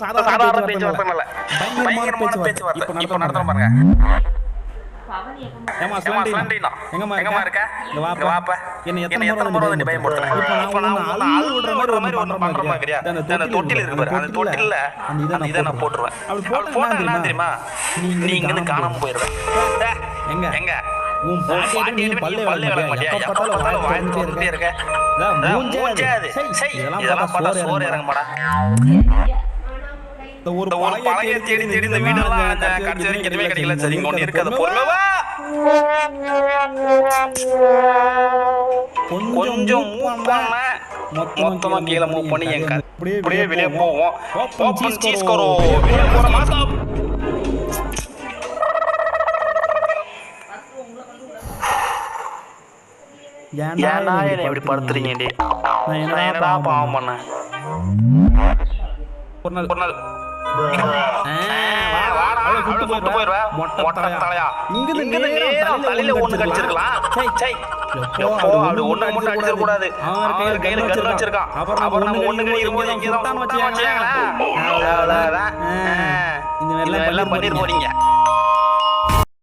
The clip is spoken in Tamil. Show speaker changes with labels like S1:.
S1: சாதாரண பேச்சுவார்த்தை இல்ல, பயங்கரமான பேச்சுவார்த்தை இப்ப நடத்துறோம் பாருங்க.
S2: ஏமா
S1: ஸ்லாண்டினா
S2: எங்கம்மா
S1: எங்கம்மா இருக்க? இங்க வாப்பா. என்ன எத்தனை முறை வந்து பயன்படுத்துற? இப்ப நான் உன்னை ஆள் விடுற மாதிரி ஒண்ணு பண்ற மாதிரியா? அந்த தொட்டில் இருக்கு பாரு, அந்த தொட்டில்ல அந்த இதை நான் போட்டுருவேன். அப்படி போட்டா என்ன தெரியுமா? நீ இங்க இருந்து காணாம போயிடுவ. எங்க
S2: உன் பாட்டி பல்லே வளர்க்க மாட்டியா? எப்ப பார்த்தாலும் வாய் திறந்துட்டே இருக்க.
S1: மூஞ்சாது. இதெல்லாம் பார்த்தா சோறு இறங்குமாடா.
S2: ஒரு
S1: பழைய தேடி தேடி இந்த வீடெல்லாம் கடைசி வரைக்கும் எதுவுமே கிடைக்கல. சரி இங்க ஒண்ணு இருக்கு, அதை பொறுமையா கொஞ்சம் மூவ் பண்ண மொத்தமா கீழே மூவ் பண்ணி என் அப்படியே வெளியே போவோம். ஓப்பன் சீஸ் கரோ வெளியே போற மாசம். ஏன்டா என்னை இப்படி படுத்துறீங்க? நான் என்னடா பாவம் பண்ணேன்?
S2: ஒரு நாள்
S1: தலையில ஒண்ணு கடிச்சிருக்கலாம். ஒண்ணு மட்டும் அடிச்சிட கூடாது. கையில கண்ணு வச்சிருக்கான். அப்புறம் நம்ம ஒண்ணு கடிக்கும்போது எங்கேதான் பண்ணிட்டு போறீங்க.